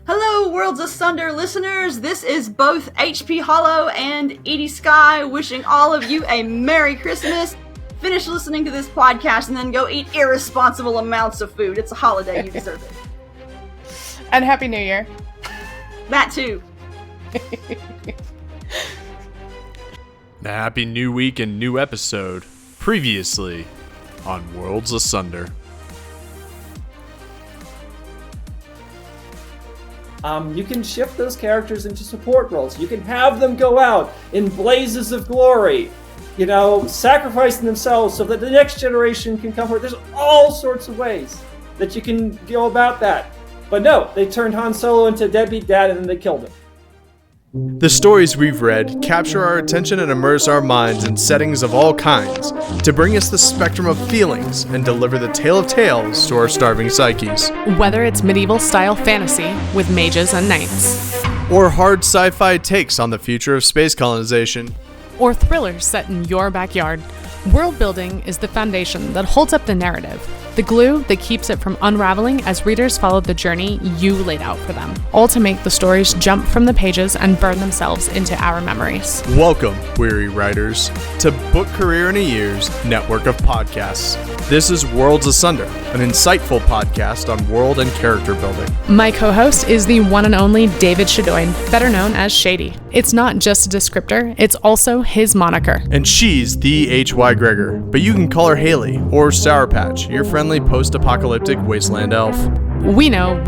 Hello, Worlds Asunder listeners. This is both H.P. Holo and Edie Skye wishing all of you a Merry Christmas. Finish listening to this podcast and then go eat irresponsible amounts of food. It's a holiday. You deserve it. And Happy New Year. That too. A happy new week and new episode. Previously on Worlds Asunder. You can shift those characters into support roles. You can have them go out in blazes of glory, sacrificing themselves so that the next generation can come forward. There's all sorts of ways that you can go about that. But no, they turned Han Solo into a deadbeat dad and then they killed him. The stories we've read capture our attention and immerse our minds in settings of all kinds to bring us the spectrum of feelings and deliver the tale of tales to our starving psyches. Whether it's medieval-style fantasy with mages and knights, or hard sci-fi takes on the future of space colonization, or thrillers set in your backyard, world building is the foundation that holds up the narrative, the glue that keeps it from unraveling as readers follow the journey you laid out for them, all to make the stories jump from the pages and burn themselves into our memories. Welcome, weary writers, to Book Career in a Year's network of podcasts. This is Worlds Asunder, an insightful podcast on world and character building. My co-host is the one and only David Shadoin, better known as Shady. It's not just a descriptor, it's also his moniker. And she's the H.Y. Gregor, but you can call her Haley, or Sour Patch, your friendly post-apocalyptic wasteland elf. We know.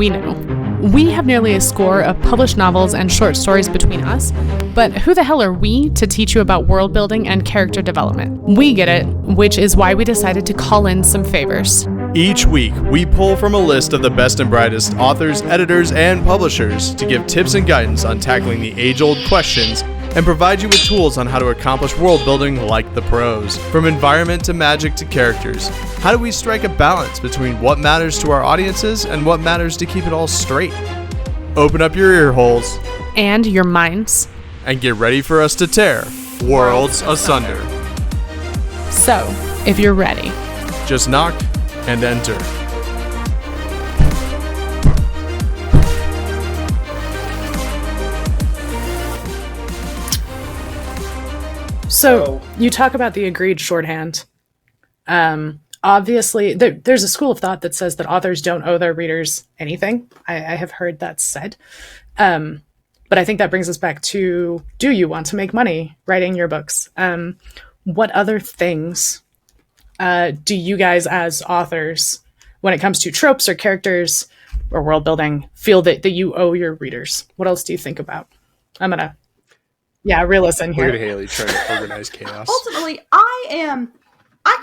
We have nearly a score of published novels and short stories between us, but who the hell are we to teach you about world building and character development? We get it, which is why we decided to call in some favors. Each week, we pull from a list of the best and brightest authors, editors, and publishers to give tips and guidance on tackling the age-old questions and provide you with tools on how to accomplish world building like the pros. From environment to magic to characters, how do we strike a balance between what matters to our audiences and what matters to keep it all straight? Open up your ear holes. And your minds. And get ready for us to tear Worlds Asunder. So, if you're ready, just knock and enter. So, you talk about the agreed shorthand. Obviously, there's a school of thought that says that authors don't owe their readers anything. I have heard that said. But I think that brings us back to, do you want to make money writing your books? What other things do you guys as authors, when it comes to tropes or characters or world building, feel that you owe your readers? What else do you think about? I'm going to reel us in here. Weird Haley trying to organize chaos. Ultimately, I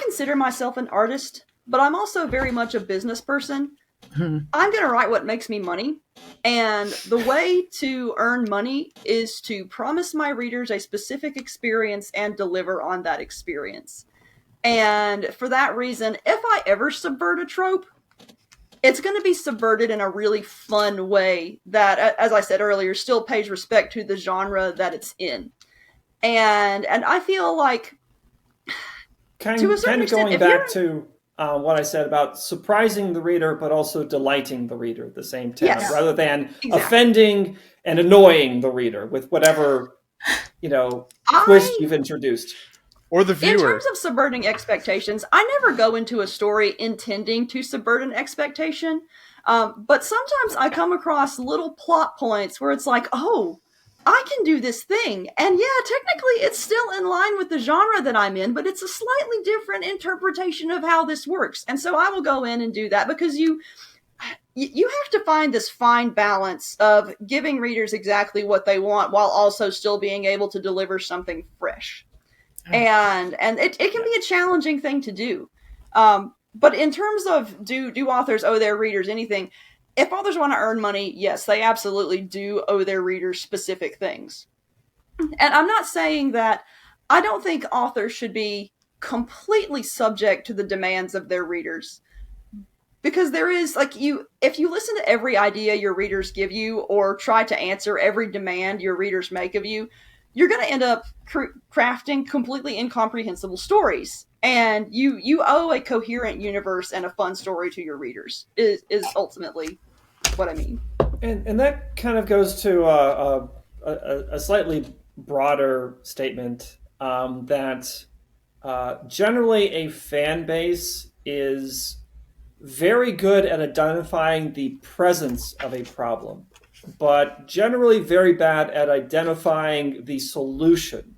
consider myself an artist, but I'm also very much a business person. I'm going to write what makes me money. And the way to earn money is to promise my readers a specific experience and deliver on that experience. And for that reason, if I ever subvert a trope, it's going to be subverted in a really fun way that, as I said earlier, still pays respect to the genre that it's in. And I feel like, to a certain extent, going back to what I said about surprising the reader, but also delighting the reader at the same time, rather than offending and annoying the reader with whatever, twist you've introduced. Or the viewer. In terms of subverting expectations, I never go into a story intending to subvert an expectation. But sometimes I come across little plot points where it's like, oh, I can do this thing. And yeah, technically it's still in line with the genre that I'm in, but it's a slightly different interpretation of how this works. And so I will go in and do that because you have to find this fine balance of giving readers exactly what they want while also still being able to deliver something fresh. And it can be a challenging thing to do. But in terms of do authors owe their readers anything? If authors want to earn money, yes, they absolutely do owe their readers specific things. And I'm not saying that I don't think authors should be completely subject to the demands of their readers. Because there is, if you listen to every idea your readers give you or try to answer every demand your readers make of you, you're going to end up crafting completely incomprehensible stories. And you owe a coherent universe and a fun story to your readers, is ultimately what I mean. And that kind of goes to a slightly broader statement that generally a fan base is very good at identifying the presence of a problem, but generally very bad at identifying the solution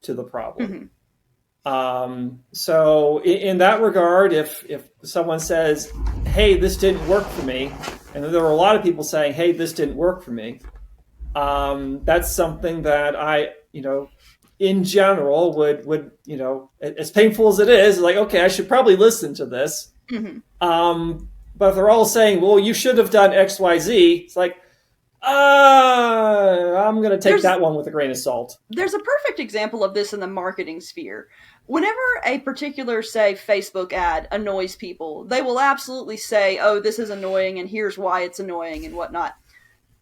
to the problem. So in that regard, if someone says, hey, this didn't work for me, and there were a lot of people saying, hey, this didn't work for me, that's something that I, in general would, as painful as it is, like, okay, I should probably listen to this. But if they're all saying, well, you should have done X, Y, Z, it's like, I'm going to take that one with a grain of salt. There's a perfect example of this in the marketing sphere. Whenever a particular, say, Facebook ad annoys people, they will absolutely say, oh, this is annoying and here's why it's annoying and whatnot.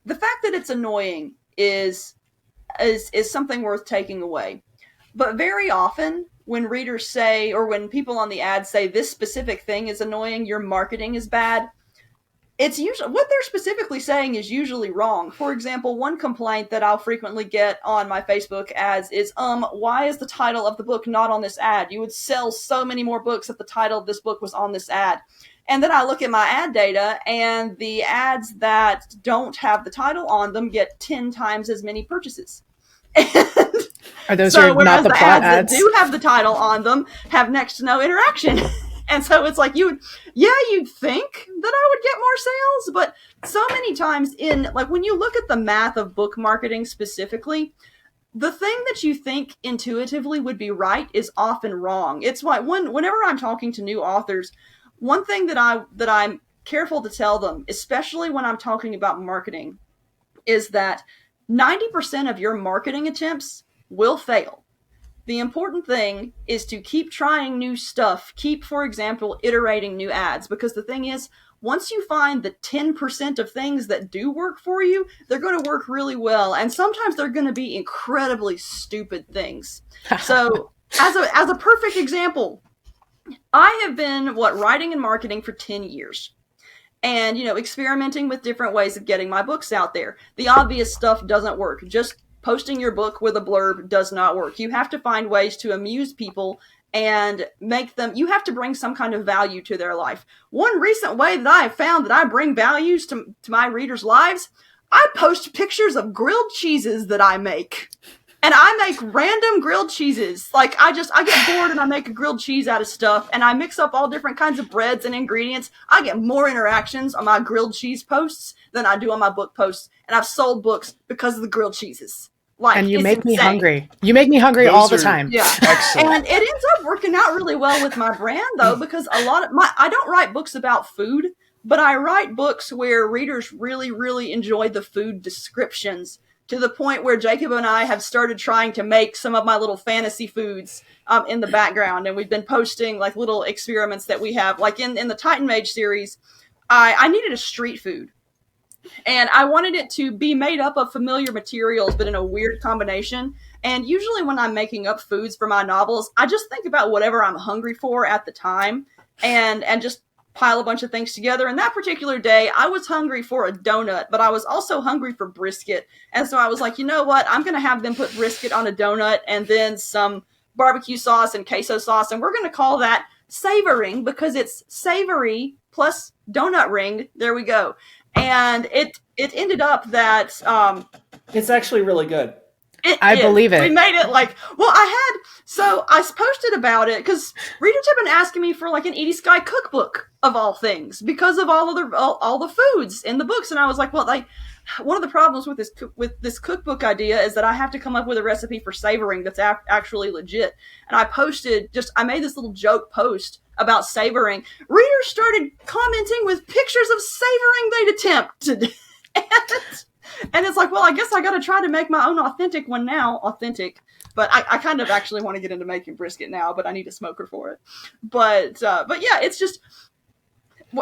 The fact that it's annoying is something worth taking away. But very often, when readers say, or when people on the ad say, this specific thing is annoying, your marketing is bad, it's usually, what they're specifically saying is usually wrong. For example, one complaint that I'll frequently get on my Facebook ads is, why is the title of the book not on this ad? You would sell so many more books if the title of this book was on this ad. And then I look at my ad data, and the ads that don't have the title on them get 10 times as many purchases. Are those not the plot ads that do have the title on them have next to no interaction? And so it's like, you'd think that I would get more sales, but so many times when you look at the math of book marketing specifically, the thing that you think intuitively would be right is often wrong. It's why whenever I'm talking to new authors, one thing that I'm careful to tell them, especially when I'm talking about marketing, is that 90% of your marketing attempts will fail. The important thing is to keep trying new stuff. Keep, for example, iterating new ads. Because the thing is, once you find the 10% of things that do work for you, they're going to work really well. And sometimes they're going to be incredibly stupid things. So, as a perfect example, I have been, writing and marketing for 10 years. And, experimenting with different ways of getting my books out there. The obvious stuff doesn't work. Just posting your book with a blurb does not work. You have to find ways to amuse people and you have to bring some kind of value to their life. One recent way that I have found that I bring values to my readers' lives, I post pictures of grilled cheeses that I make. And I make random grilled cheeses. Like, I get bored and I make a grilled cheese out of stuff, and I mix up all different kinds of breads and ingredients. I get more interactions on my grilled cheese posts than I do on my book posts. And I've sold books because of the grilled cheeses. And you make me hungry. You make me hungry all the time. Yeah. Excellent. And it ends up working out really well with my brand, though, because I don't write books about food, but I write books where readers really, really enjoy the food descriptions, to the point where Jacob and I have started trying to make some of my little fantasy foods in the background. And we've been posting like little experiments that we have. Like in the Titan Mage series, I needed a street food. And I wanted it to be made up of familiar materials, but in a weird combination. And usually when I'm making up foods for my novels, I just think about whatever I'm hungry for at the time and just pile a bunch of things together. And that particular day, I was hungry for a donut, but I was also hungry for brisket. And so I was like, you know what? I'm going to have them put brisket on a donut and then some barbecue sauce and queso sauce. And we're going to call that savoring, because it's savory plus donut ring. There we go. And it ended up that it's actually really good. I believe it. We made it I posted about it because readers have been asking me for like an Edie Skye cookbook of all things because of all the foods in the books, and I was like, well, one of the problems with this cookbook idea is that I have to come up with a recipe for savoring that's actually legit. And I made this little joke post about savoring. Readers started commenting with pictures of savoring they'd attempted. And it's like, well, I guess I got to try to make my own authentic one now. Authentic. But I kind of actually want to get into making brisket now, but I need a smoker for it. But yeah, it's just...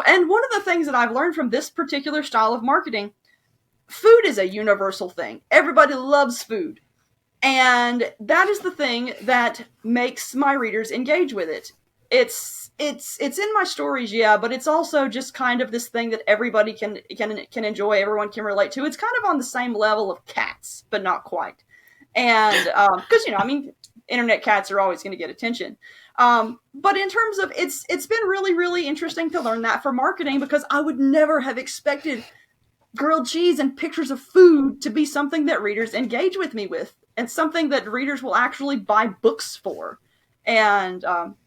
And one of the things that I've learned from this particular style of marketing, food is a universal thing. Everybody loves food. And that is the thing that makes my readers engage with it. It's it's in my stories, yeah, but it's also just kind of this thing that everybody can enjoy, everyone can relate to. It's kind of on the same level of Cats, but not quite. And because internet cats are always going to get attention. But in terms of it's been really, really interesting to learn that for marketing, because I would never have expected grilled cheese and pictures of food to be something that readers engage with me with, and something that readers will actually buy books for. And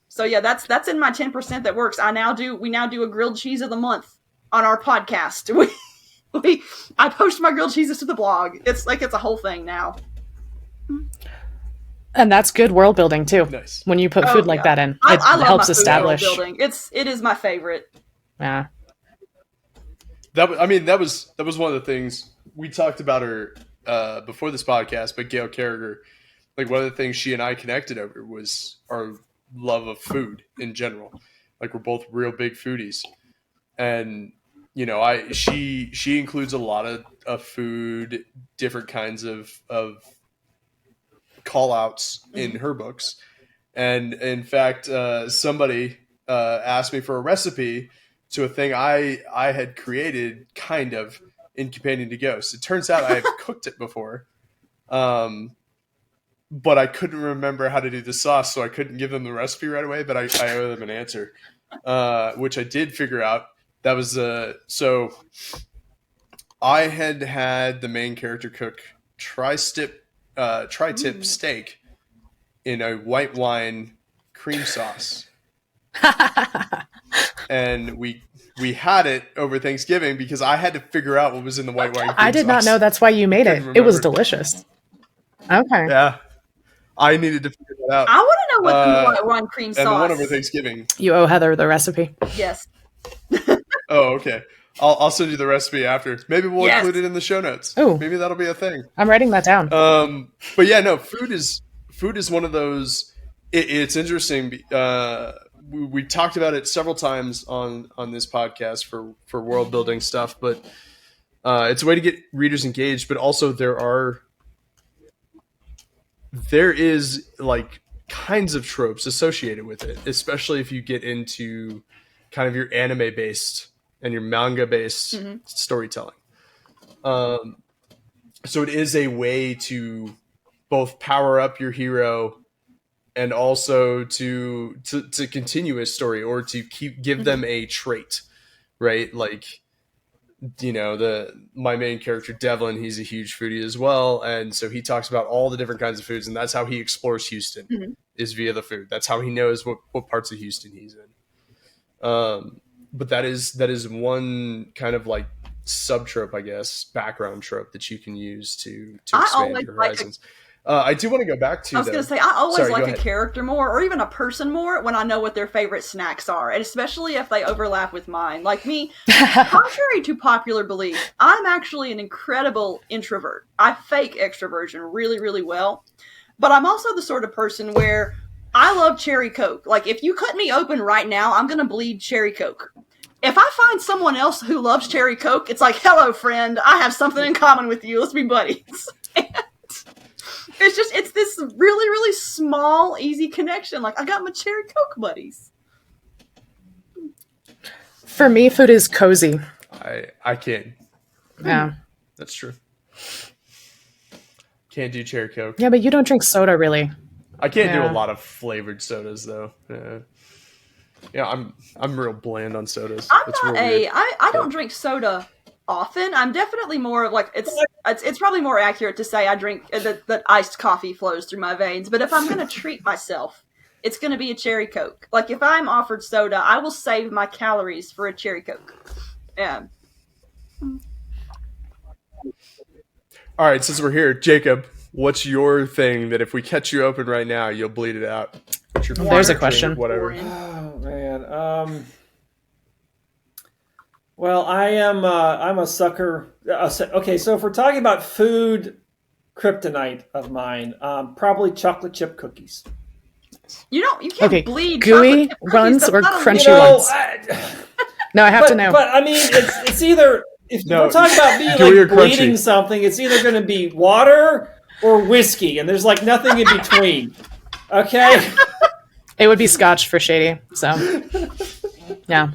so yeah, that's in my 10% that works. We now do a grilled cheese of the month on our podcast. I post my grilled cheeses to the blog. It's a whole thing now. And that's good world building too. Nice. When you put food like that in, it I love helps my establish. Food world building. It is my favorite. Yeah. That was one of the things we talked about her before this podcast. But Gail Carragher, like, one of the things she and I connected over was our love of food in general. Like, we're both real big foodies, and she includes a lot of food, different kinds of call outs in her books. And in fact, somebody asked me for a recipe to a thing I had created kind of in Companion to Ghosts. It turns out I have cooked it before, but I couldn't remember how to do the sauce, so I couldn't give them the recipe right away, but I owe them an answer, which I did figure out. That was so I had the main character cook tri-tip steak in a white wine cream sauce. And we had it over Thanksgiving because I had to figure out what was in the white wine cream I did not sauce. know that's why you made it. Remember. It was delicious. Okay. Yeah. I needed to figure that out. I want to know what's in the white wine cream sauce. And the one over Thanksgiving. You owe Heather the recipe. Yes. Oh, okay. I'll send you the recipe after. Maybe we'll include it in the show notes. Ooh. Maybe that'll be a thing. I'm writing that down. But yeah, no, food is one of those. It's interesting. We talked about it several times on this podcast for world building stuff, but it's a way to get readers engaged. But also there is like kinds of tropes associated with it, especially if you get into kind of your anime based and your manga based storytelling. So it is a way to both power up your hero and also to continue a story, or to give them a trait, right? Like, my main character Devlin, he's a huge foodie as well, and so he talks about all the different kinds of foods, and that's how he explores Houston, is via the food. That's how he knows what parts of Houston he's in. But that is one kind of like subtrope, I guess, background trope that you can use to expand your horizons. I do want to go back to. I was going to say, I always like a character more, or even a person more, when I know what their favorite snacks are, and especially if they overlap with mine. Like me, contrary to popular belief, I'm actually an incredible introvert. I fake extroversion really, really well, but I'm also the sort of person where I love cherry Coke. Like, if you cut me open right now, I'm going to bleed cherry Coke. If I find someone else who loves cherry Coke, it's like, hello, friend, I have something in common with you. Let's be buddies. It's this really, really small, easy connection. Like, I got my cherry Coke buddies. For me, food is cozy. I can't. Yeah. That's true. Can't do cherry Coke. Yeah, but you don't drink soda, really. I can't do a lot of flavored sodas, though. Yeah, I'm real bland on sodas. I don't drink soda often. I'm definitely more of like, it's probably more accurate to say I drink that iced coffee flows through my veins. But if I'm going to treat myself, it's going to be a cherry Coke. Like, if I'm offered soda, I will save my calories for a cherry Coke. Yeah. All right, since we're here, Jacob, what's your thing that if we catch you open right now, you'll bleed it out? There's a question. Whatever. Oh man. Well, I'm a sucker. Okay, so if we're talking about food, kryptonite of mine, probably chocolate chip cookies. You can't bleed gooey ones or crunchy ones. No, I have to know. But I mean, it's either if we're talking about being like bleeding something, it's either going to be water or whiskey, and there's like nothing in between. Okay. It would be Scotch for Shady. So, yeah.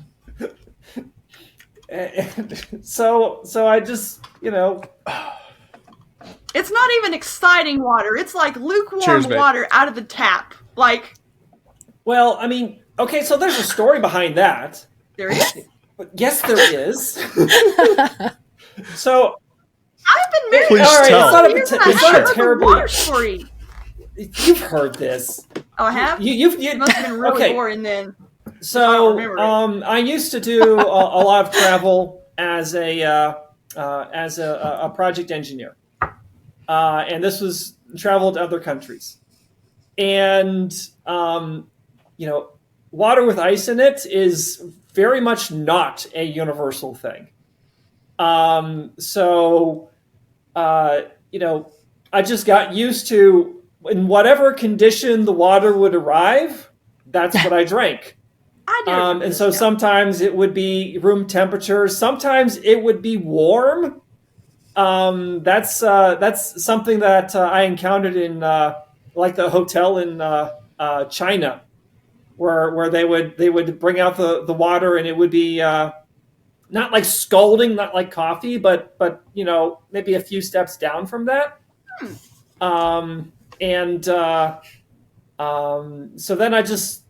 So I just, It's not even exciting water. It's like lukewarm Cheers, mate. water out of the tap. Like, well, I mean, okay, so there's a story behind that. there is. Yes, there is. So I've been married Please for tell. 12 years and I It's haven't not a heard the terribly- water story. you've heard this. Oh, I have? You It must have been really okay. boring then. So I don't remember I used to do a lot of travel as a project engineer, and this was travel to other countries, and water with ice in it is very much not a universal thing. I just got used to, in whatever condition the water would arrive, that's what I drank. I do. remember And this so now. sometimes it would be room temperature. Sometimes it would be warm. That's something that I encountered in like the hotel in China, where they would bring out the water and it would be not like scalding, not like coffee, but maybe a few steps down from that. So then I just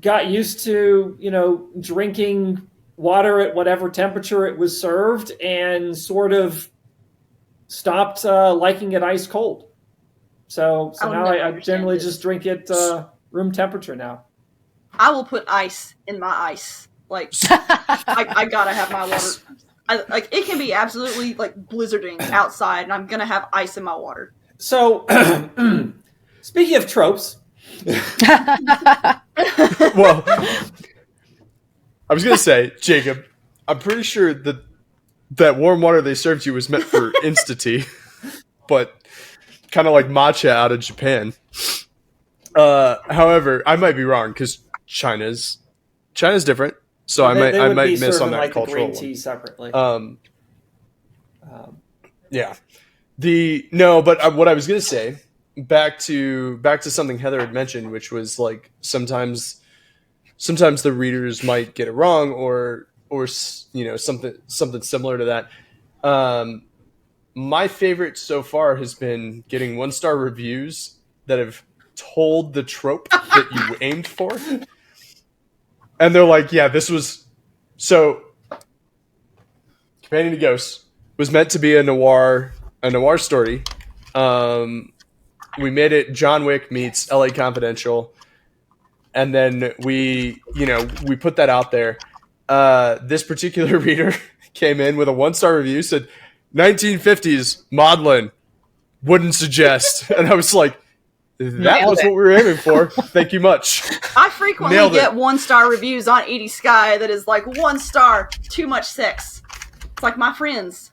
got used to drinking water at whatever temperature it was served, and sort of stopped liking it ice cold. So I will now never I understand generally this. just drink it room temperature now. I will put ice in my ice. Like, I gotta have my water. Like, it can be absolutely, like, blizzarding outside, and I'm gonna have ice in my water. So speaking of tropes, Well, I was gonna say, Jacob, I'm pretty sure that warm water they served you was meant for Insta-tea, but kind of like matcha out of Japan. However, I might be wrong because China's different, so I they would might be miss on serving that like the cultural green one. tea separately. Yeah. But what I was gonna say, back to something Heather had mentioned, which was like sometimes the readers might get it wrong, or something similar to that. My favorite so far has been getting 1-star reviews that have told the trope that you aimed for, and they're like, yeah, this was so. Companion to Ghosts was meant to be a noir story. We made it John Wick meets LA Confidential, and then we put that out there. This particular reader came in with a 1-star review, said 1950s maudlin, wouldn't suggest, and I was like, that Nailed was it. what we were aiming for. Thank you much. I frequently Nailed it. get 1-star reviews on Edie Skye that is like, 1 star, too much sex. It's like, my friends,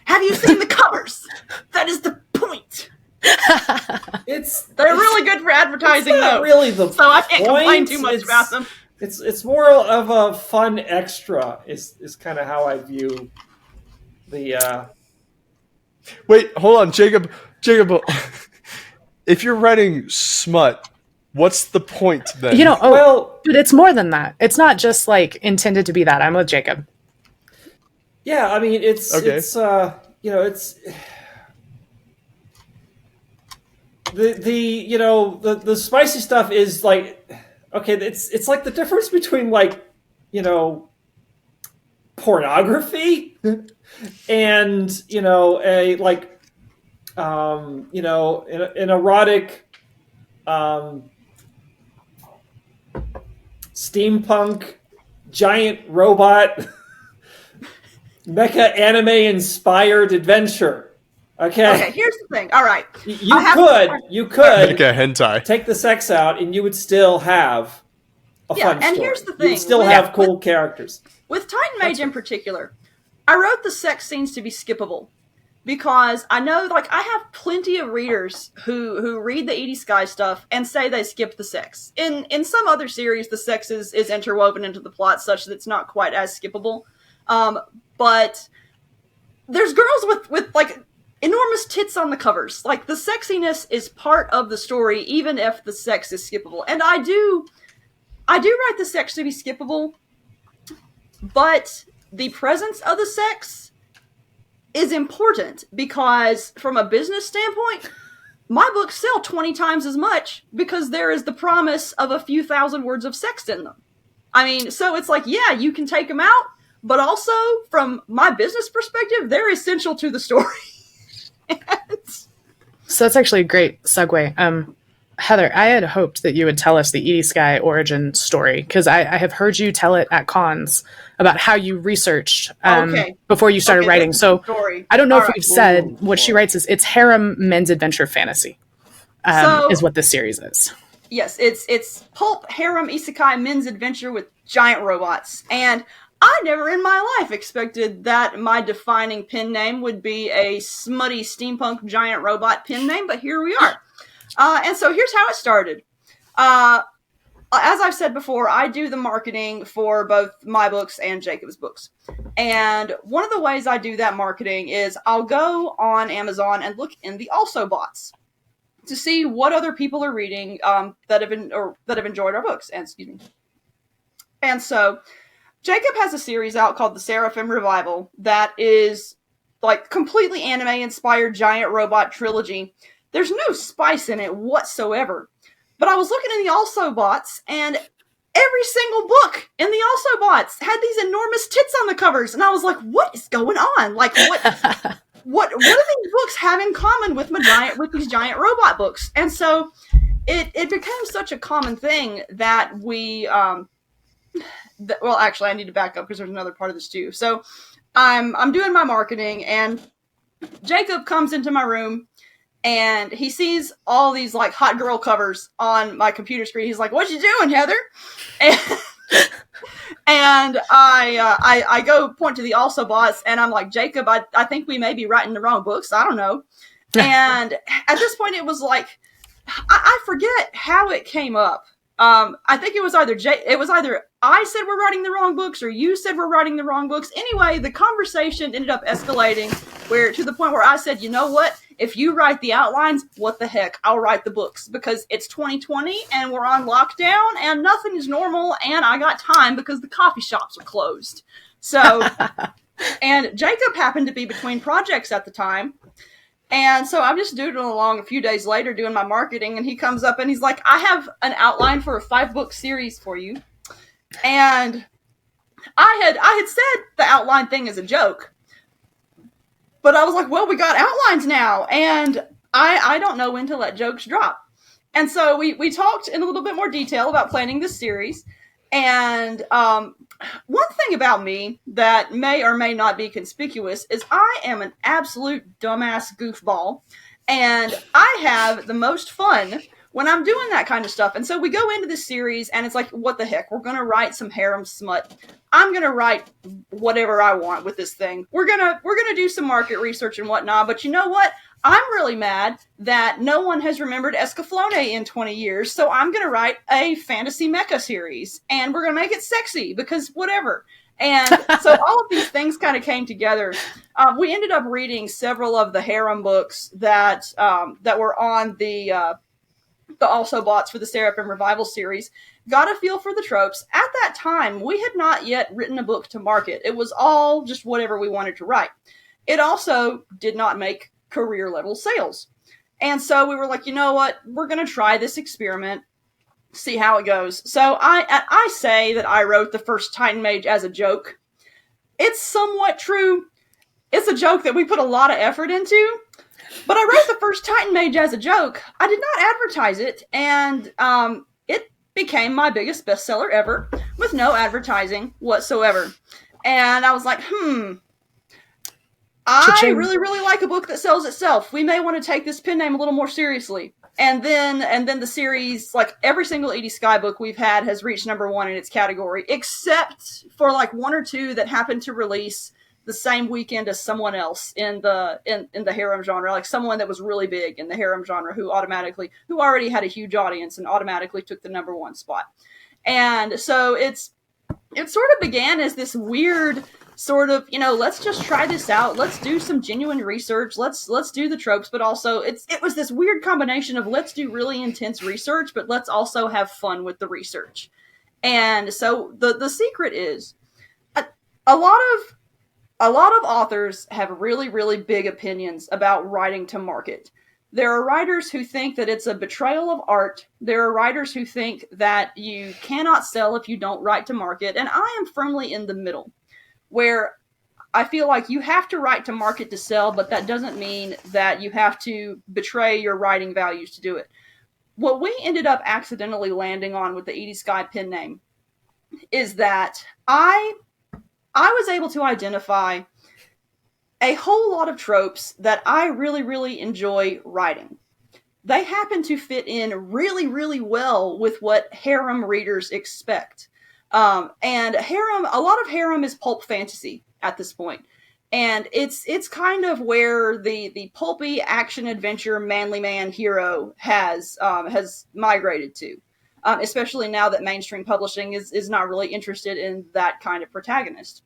have you seen the covers? That is the point. They're really good for advertising, It's not though. really the So I can't complain point. too much about them. It's more of a fun extra. Is kind of how I view the. Wait, hold on, Jacob. If you're writing smut, what's the point then? But it's more than that. It's not just like intended to be that. I'm with Jacob. Yeah, I mean it's Okay. it's the spicy stuff is like, okay, it's like the difference between like pornography and a like an erotic steampunk giant robot mecha anime inspired adventure. Okay, here's the thing. All right. You Like could a hentai. take the sex out and you would still have a Yeah, fun and story. here's the You thing. would still With- have cool characters. With Titan Mage in particular, I wrote the sex scenes to be skippable because I know, like, I have plenty of readers who read the Edie Skye stuff and say they skip the sex. In some other series, the sex is interwoven into the plot such that it's not quite as skippable. But there's girls with like enormous tits on the covers. Like, the sexiness is part of the story, even if the sex is skippable. And I do I do write the sex to be skippable, but the presence of the sex is important because from a business standpoint, my books sell 20 times as much because there is the promise of a few thousand words of sex in them. I mean, so it's like, yeah, you can take them out, but also from my business perspective, they're essential to the story. So that's actually a great segue. Heather, I had hoped that you would tell us the Edie Skye origin story, because I have heard you tell it at cons about how you researched before you started writing. So I don't know if we've said what she writes is it's harem men's adventure fantasy is what this series is. Yes, it's pulp harem isekai men's adventure with giant robots. And I never in my life expected that my defining pen name would be a smutty steampunk giant robot pen name, but here we are. And so here's how it started. As I've said before, I do the marketing for both my books and Jacob's books. And one of the ways I do that marketing is I'll go on Amazon and look in the also bots to see what other people are reading that have enjoyed our books. And so Jacob has a series out called the Seraphim Revival that is like completely anime-inspired giant robot trilogy. There's no spice in it whatsoever. But I was looking in the also bots, and every single book in the also bots had these enormous tits on the covers. And I was like, what is going on? Like, what do these books have in common with these giant robot books? And so it became such a common thing that we... well, actually, I need to back up because there's another part of this too. So I'm doing my marketing, and Jacob comes into my room, and he sees all these like hot girl covers on my computer screen. He's like, "What you doing, Heather?" And I go point to the also bots, and I'm like, "Jacob, I think we may be writing the wrong books. I don't know." And at this point, it was like, I forget how it came up. I think it was either I said we're writing the wrong books or you said we're writing the wrong books. Anyway, the conversation ended up escalating to the point where I said, you know what? If you write the outlines, what the heck? I'll write the books because it's 2020 and we're on lockdown and nothing is normal and I got time because the coffee shops are closed. So, and Jacob happened to be between projects at the time. And so I'm just doodling along a few days later doing my marketing, and he comes up and he's like, I have an outline for a 5-book series for you. And I had said the outline thing as a joke. But I was like, well, we got outlines now. And I don't know when to let jokes drop. And so we talked in a little bit more detail about planning this series. And one thing about me that may or may not be conspicuous is I am an absolute dumbass goofball. And I have the most fun when I'm doing that kind of stuff. And so we go into this series and it's like, what the heck? We're going to write some harem smut. I'm going to write whatever I want with this thing. We're going to do some market research and whatnot. But you know what? I'm really mad that no one has remembered Escaflowne in 20 years. So I'm going to write a fantasy mecha series and we're going to make it sexy because whatever. And so all of these things kind of came together. We ended up reading several of the harem books that were on the also bots for the Seraphim Revival series, got a feel for the tropes. At that time, we had not yet written a book to market. It was all just whatever we wanted to write. It also did not make career level sales. And so we were like, you know what? We're going to try this experiment, see how it goes. So I say that I wrote the first Titan Mage as a joke. It's somewhat true. It's a joke that we put a lot of effort into. But I wrote the first Titan Mage as a joke. I did not advertise it, and it became my biggest bestseller ever with no advertising whatsoever. And I was like, I really, really like a book that sells itself. We may want to take this pen name a little more seriously. And then the series, like every single Edie Skye book we've had has reached #1 in its category, except for like 1 or 2 that happened to release the same weekend as someone else in the harem genre, like someone that was really big in the harem genre who already had a huge audience and automatically took the #1 spot. And so it sort of began as this weird sort of, let's just try this out. Let's do some genuine research. Let's do the tropes, but also it was this weird combination of let's do really intense research, but let's also have fun with the research. And so the secret is a lot of authors have really, really big opinions about writing to market. There are writers who think that it's a betrayal of art. There are writers who think that you cannot sell if you don't write to market. And I am firmly in the middle, where I feel like you have to write to market to sell, but that doesn't mean that you have to betray your writing values to do it. What we ended up accidentally landing on with the Edie Skye pen name is that I was able to identify a whole lot of tropes that I really, really enjoy writing. They happen to fit in really, really well with what harem readers expect. And harem, a lot of harem is pulp fantasy at this point. And it's kind of where the pulpy action adventure manly man hero has migrated to. Especially now that mainstream publishing is not really interested in that kind of protagonist.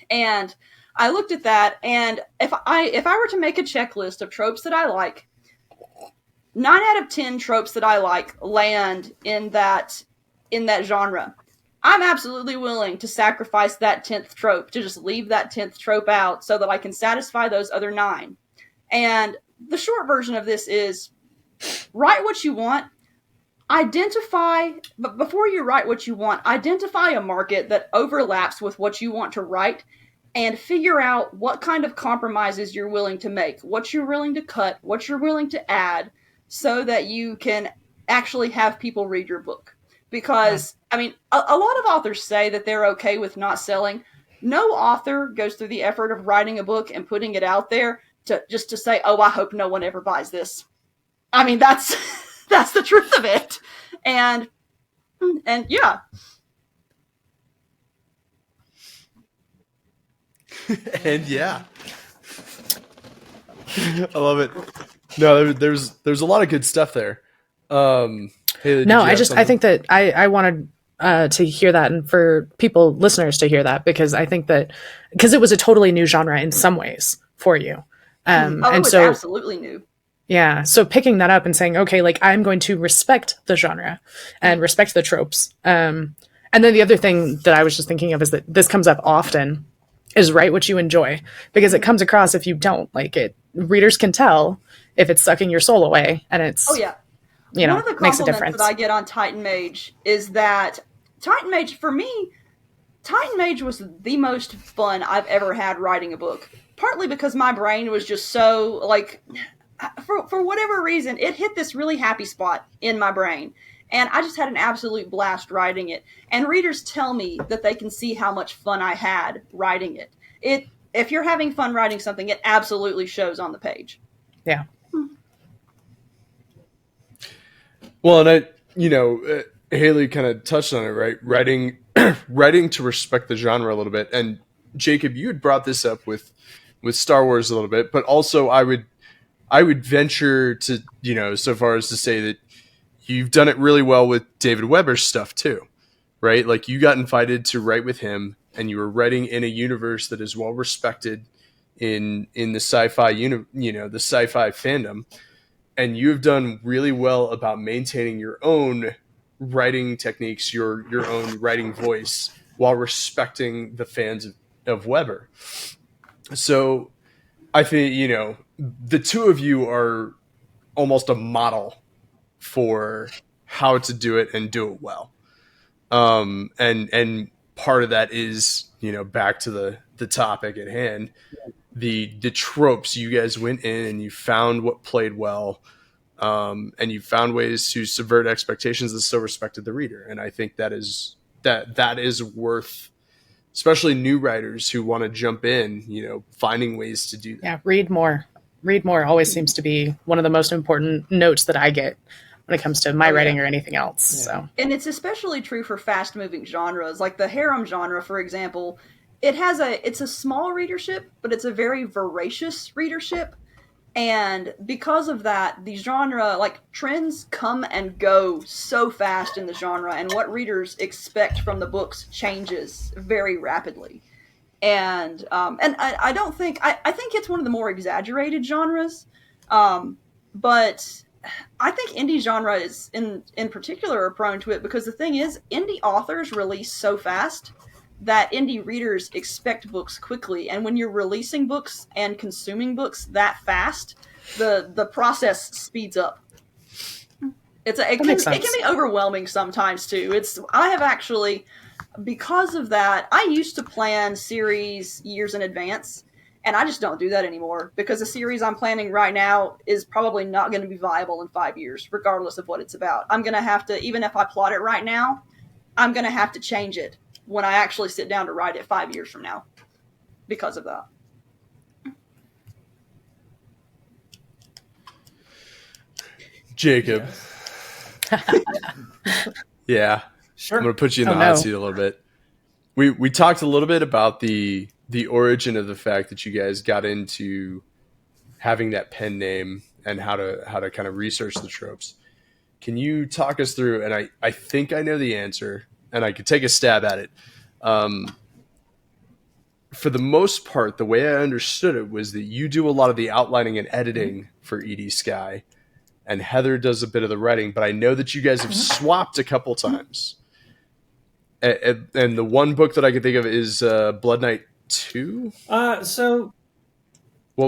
And I looked at that, and if I were to make a checklist of tropes that I like, 9 out of 10 tropes that I like land in that genre. I'm absolutely willing to sacrifice that 10th trope, to just leave that 10th trope out so that I can satisfy those other 9. And the short version of this is, write what you want. But before you write what you want, identify a market that overlaps with what you want to write, and figure out what kind of compromises you're willing to make, what you're willing to cut, what you're willing to add, so that you can actually have people read your book. Because, I mean, a lot of authors say that they're okay with not selling. No author goes through the effort of writing a book and putting it out there just to say, oh, I hope no one ever buys this. I mean, that's that's the truth of it. And yeah. And yeah, I love it. No, there's a lot of good stuff there. Haley, No, I think that I wanted to hear that, and for listeners to hear that, because I think that it was a totally new genre in some ways for you. It was absolutely new. Yeah. So picking that up and saying, okay, like, I'm going to respect the genre and respect the tropes. And then the other thing that I was just thinking of is that this comes up often, is write what you enjoy, because it comes across, if you don't like it, readers can tell if it's sucking your soul away, and it's, one of the makes a compliments difference. that I get on Titan Mage is that Titan Mage, for me, Titan Mage was the most fun I've ever had writing a book. Partly because my brain was just so, like, for whatever reason, it hit this really happy spot in my brain. And I just had an absolute blast writing it. And readers tell me that they can see how much fun I had writing it. If you're having fun writing something, it absolutely shows on the page. Yeah. Well, and Haley kind of touched on it, right? Writing to respect the genre a little bit. And Jacob, you had brought this up with Star Wars a little bit, but also I would venture to, so far as to say that you've done it really well with David Weber's stuff too, right? Like, you got invited to write with him, and you were writing in a universe that is well respected in the sci-fi the sci-fi fandom, and you've done really well about maintaining your own writing techniques, your own writing voice, while respecting the fans of Weber. So I think, the two of you are almost a model for how to do it and do it well. And part of that is, back to the topic at hand, the tropes. You guys went in and you found what played well, and you found ways to subvert expectations that still respected the reader. And I think that is worth, especially new writers who want to jump in, finding ways to do that. Yeah, read more always seems to be one of the most important notes that I get when it comes to my writing or anything else. Yeah. So, and it's especially true for fast-moving genres, like the harem genre, for example. It's a small readership, but it's a very voracious readership. And because of that, the genre, like, trends come and go so fast in the genre, and what readers expect from the books changes very rapidly. And I don't think, I think it's one of the more exaggerated genres, but I think indie genre is in particular are prone to it because the thing is, indie authors release so fast that indie readers expect books quickly, and when you're releasing books and consuming books that fast, the process speeds up. It can be overwhelming sometimes too. I have actually, because of that, I used to plan series years in advance, and I just don't do that anymore because the series I'm planning right now is probably not going to be viable in 5 years, regardless of what it's about. I'm going to have to, even if I plot it right now, I'm going to have to change it when I actually sit down to write it 5 years from now because of that. Jacob. Yeah. Sure. I'm going to put you in the hot seat a little bit. We talked a little bit about the origin of the fact that you guys got into having that pen name and how to kind of research the tropes. Can you talk us through, and I think I know the answer, and I could take a stab at it. For the most part, the way I understood it was that you do a lot of the outlining and editing for Edie Skye, and Heather does a bit of the writing, but I know that you guys have swapped a couple times. And the one book that I can think of is Blood Knight 2? Well,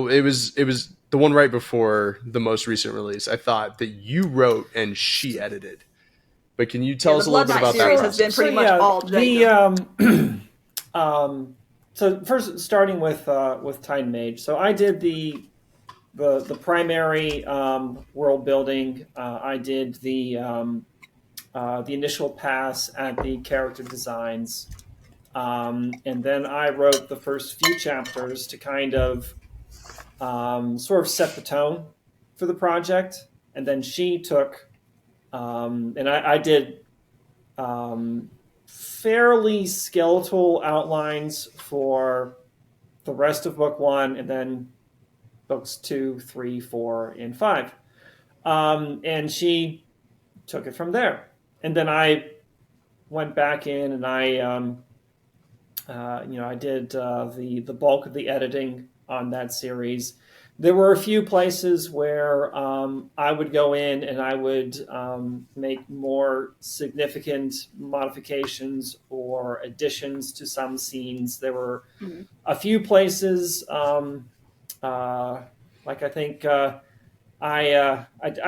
it was the one right before the most recent release. I thought that you wrote and she edited. But can you tell us a little bit about that? The Blood Knight series has been pretty much all Jacob. So first, starting with Time Mage. So I did the primary world building. I did the initial pass at the character designs, and then I wrote the first few chapters to kind of sort of set the tone for the project. And then she took, and I did fairly skeletal outlines for the rest of book 1, and then books 2, 3, 4, and 5. And she took it from there. And then I went back in and I did the bulk of the editing on that series. There were a few places where I would go in and I would make more significant modifications or additions to some scenes. There were a few places, like I think I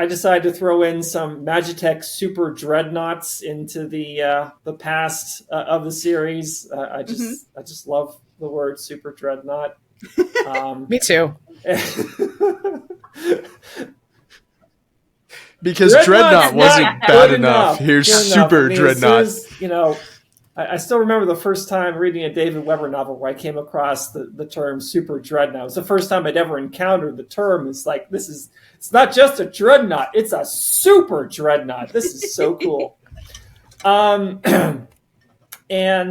decided to throw in some Magitech Super Dreadnoughts into the past of the series. I just love the word Super Dreadnought. Me too. Because Dreadnought wasn't bad enough. Here's Super Dreadnought. I still remember the first time reading a David Weber novel where I came across the term Super Dreadnought. It was the first time I'd ever encountered the term. It's like, it's not just a dreadnought, it's a super dreadnought. This is so cool. And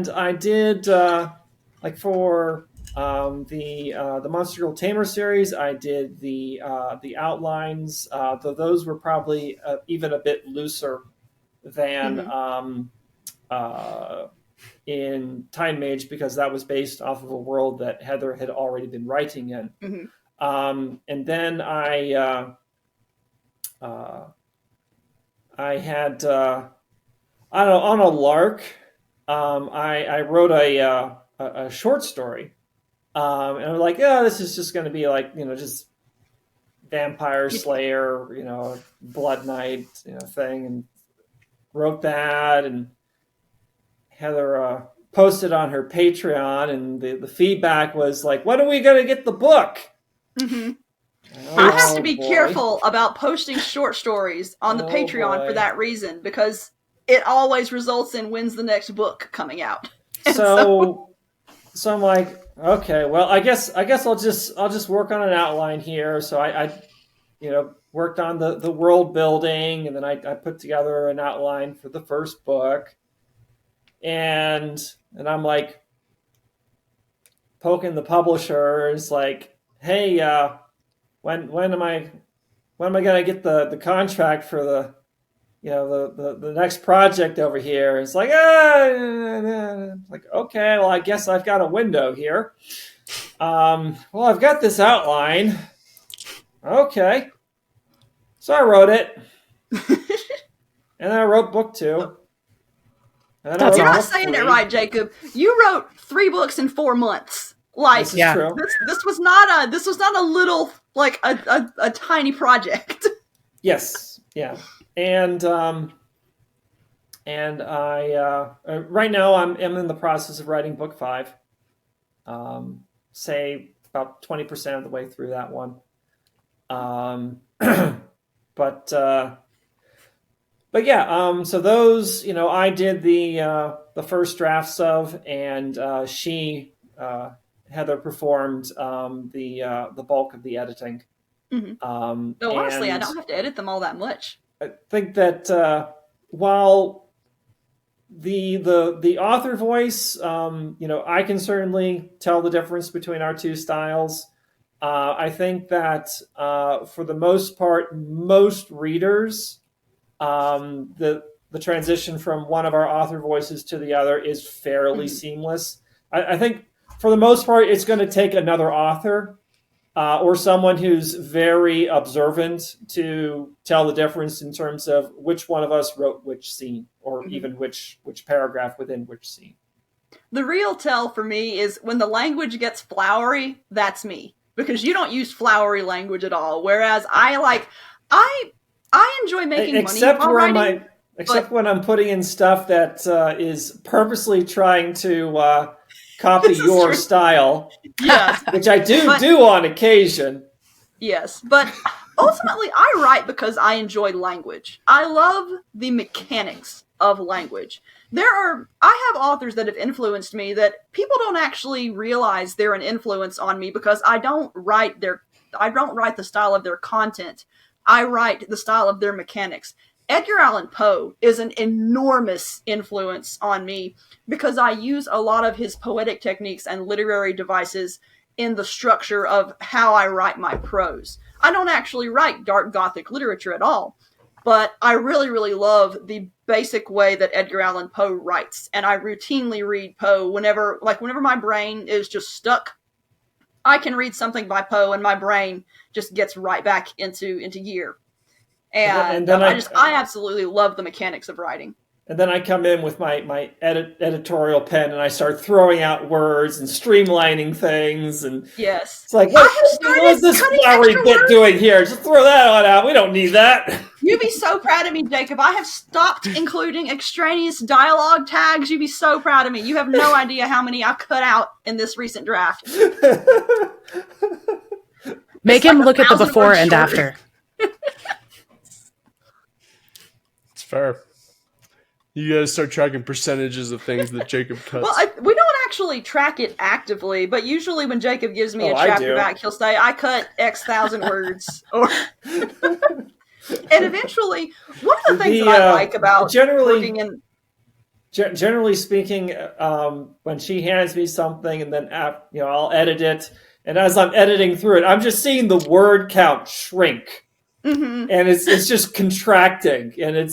I did, for the Monster Girl Tamer series, I did the outlines, though those were probably even a bit looser than in Time Mage, because that was based off of a world that Heather had already been writing in. And then I had on a lark, I wrote a short story, and I'm like, this is just going to be like, just Vampire Slayer, Blood Knight, thing, and wrote that, and Heather posted on her Patreon, and the feedback was like, when are we going to get the book? I have to be careful about posting short stories on the Patreon for that reason, because it always results in when's the next book coming out. So I'm like, okay, well, I guess I'll just work on an outline here. So I worked on the world building, and then I put together an outline for the first book. And I'm like poking the publishers, like, hey, when am I gonna get the contract for the next project over here? And it's like, like, okay, well, I guess I've got a window here. Well, I've got this outline. Okay. So I wrote it. And then I wrote book 2. And That's You're all. not saying it right, Jacob. You wrote 3 books in 4 months. Like, This is true. this was not a little, like, a tiny project. Yes. Yeah. And I right now I'm in the process of writing book 5. Say about 20% of the way through that one. But yeah, so those, I did the first drafts of, and Heather performed the bulk of the editing. Mm-hmm. So honestly, I don't have to edit them all that much. I think that while the author voice, I can certainly tell the difference between our 2 styles. I think that for the most part, most readers, the transition from one of our author voices to the other is fairly seamless. I think for the most part, it's going to take another author or someone who's very observant to tell the difference in terms of which one of us wrote which scene, or even which paragraph within which scene. The real tell for me is when the language gets flowery, that's me. Because you don't use flowery language at all. Whereas I enjoy making money while writing. Except when I'm putting in stuff that is purposely trying to copy your style. Yes. Which I do on occasion. Yes, but ultimately I write because I enjoy language. I love the mechanics of language. I have authors that have influenced me that people don't actually realize they're an influence on me because I don't write the style of their content. I write the style of their mechanics. Edgar Allan Poe is an enormous influence on me because I use a lot of his poetic techniques and literary devices in the structure of how I write my prose. I don't actually write dark Gothic literature at all, but I really, really love the basic way that Edgar Allan Poe writes, and I routinely read Poe whenever my brain is just stuck. I can read something by Poe and my brain just gets right back into gear. And then I absolutely love the mechanics of writing. And then I come in with my editorial pen and I start throwing out words and streamlining things. And yes, it's like, what's this flowery bit doing here? Just throw that on out. We don't need that. You'd be so proud of me, Jacob. I have stopped including extraneous dialogue tags. You'd be so proud of me. You have no idea how many I cut out in this recent draft. Make him look at the before and after. It's fair. You guys start tracking percentages of things that Jacob cuts. Well, we don't actually track it actively, but usually when Jacob gives me a chapter back, he'll say, I cut X thousand words. And eventually, one of the things that I like about working in... Generally speaking, when she hands me something and then I'll edit it, and as I'm editing through it, I'm just seeing the word count shrink. Mm-hmm. And it's just contracting, and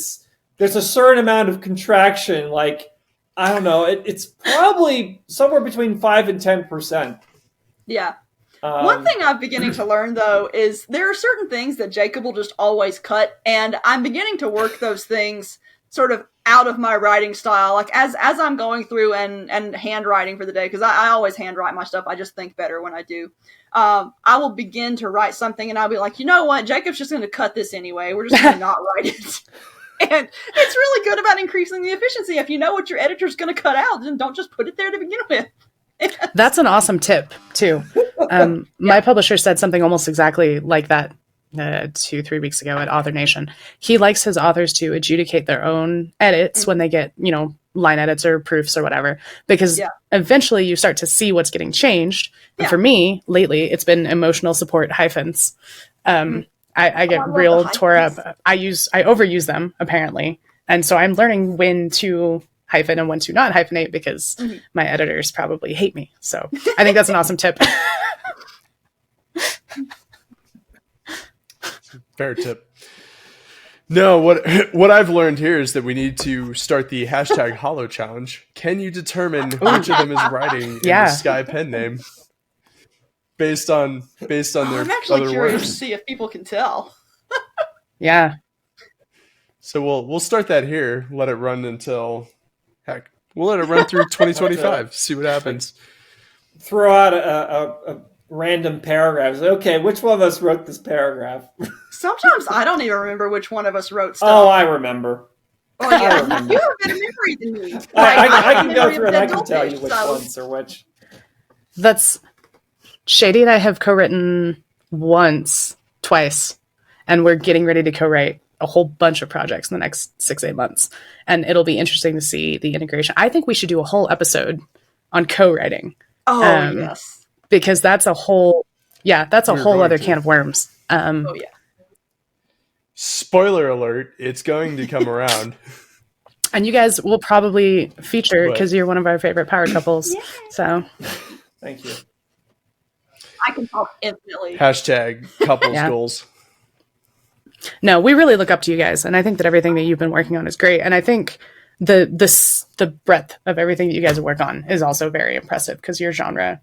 there's a certain amount of contraction, like, I don't know, it's probably somewhere between 5 and 10%. Yeah. One thing I'm beginning to learn, though, is there are certain things that Jacob will just always cut, and I'm beginning to work those things sort of out of my writing style. Like, as I'm going through and handwriting for the day, because I always handwrite my stuff, I just think better when I do. I will begin to write something, and I'll be like, you know what, Jacob's just going to cut this anyway. We're just going to not write it. And it's really good about increasing the efficiency. If you know what your editor's going to cut out, then don't just put it there to begin with. That's an awesome tip, too. My publisher said something almost exactly like that 2-3 weeks ago at Author Nation. He likes his authors to adjudicate their own edits when they get, line edits or proofs or whatever, because eventually you start to see what's getting changed. And for me, lately, it's been emotional support hyphens. I get real tore up. I overuse them, apparently. And so I'm learning when to hyphen and when to not hyphenate because my editors probably hate me. So I think that's an awesome tip. Fair tip. No, what I've learned here is that we need to start the hashtag Holo challenge. Can you determine which of them is writing in the Skye pen name? Based on their I'm actually other curious works. to see if people can tell. Yeah. So we'll start that here. Let it run until we'll let it run through 2025. See what happens. Throw out a random paragraph. Okay, which one of us wrote this paragraph? Sometimes I don't even remember which one of us wrote stuff. Oh, I remember. Oh, yeah. You have better memory than me. I can go through and I can tell you which ones are which. That's Shady and I have co-written twice, and we're getting ready to co-write a whole bunch of projects in the next 6-8 months. And it'll be interesting to see the integration. I think we should do a whole episode on co-writing. Oh, yes. Because that's a whole other can of worms. Oh, yeah. Spoiler alert, it's going to come around. And you guys will probably feature because you're one of our favorite power couples. Yeah. So thank you. I can talk infinitely. Hashtag couples goals. No, we really look up to you guys, and I think that everything that you've been working on is great. And I think the breadth of everything that you guys work on is also very impressive because your genre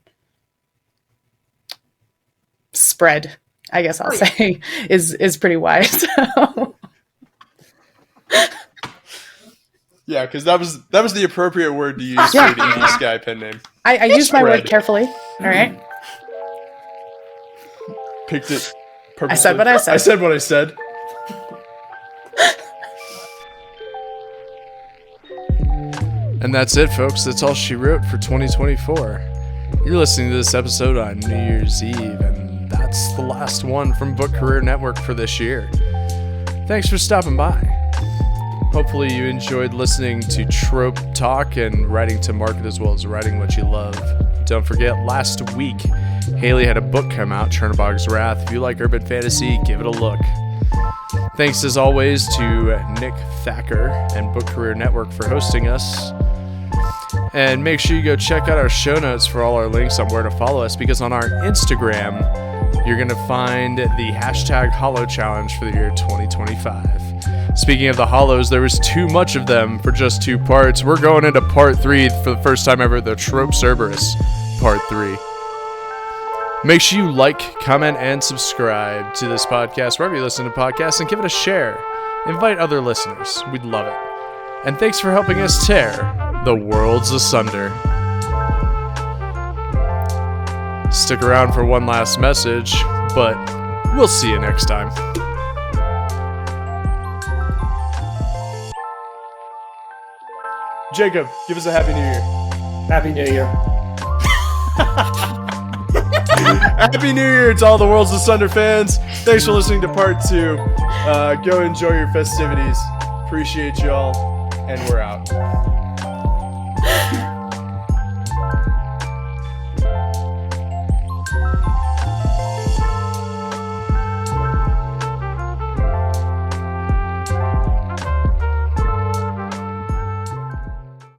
spread, I guess I'll say, is pretty wide. So. Yeah, because that was the appropriate word to use for the Edie Skye pen name. I used my word carefully. All right. Picked it purposely. I said what I said. I said what I said. And that's it, folks. That's all she wrote for 2024. You're listening to this episode on New Year's Eve, and that's the last one from Book Career Network for this year. Thanks for stopping by. Hopefully you enjoyed listening to Trope talk and writing to market as well as writing what you love. Don't forget, last week, Haley had a book come out, Chernobog's Wrath. If you like urban fantasy, give it a look. Thanks as always to Nick Thacker and Book Career Network for hosting us. And make sure you go check out our show notes for all our links on where to follow us, because on our Instagram, you're going to find the hashtag Holo Challenge for the year 2025. Speaking of the Holos, there was too much of them for just 2 parts. We're going into part 3 for the first time ever, the Trope Cerberus part 3. Make sure you like, comment, and subscribe to this podcast wherever you listen to podcasts, and give it a share. Invite other listeners. We'd love it. And thanks for helping us tear the worlds asunder. Stick around for one last message, but we'll see you next time. Jacob, give us a Happy New Year. Happy New Year. Happy New Year to all the Worlds Asunder fans. Thanks for listening to part 2. Go enjoy your festivities. Appreciate y'all, and we're out.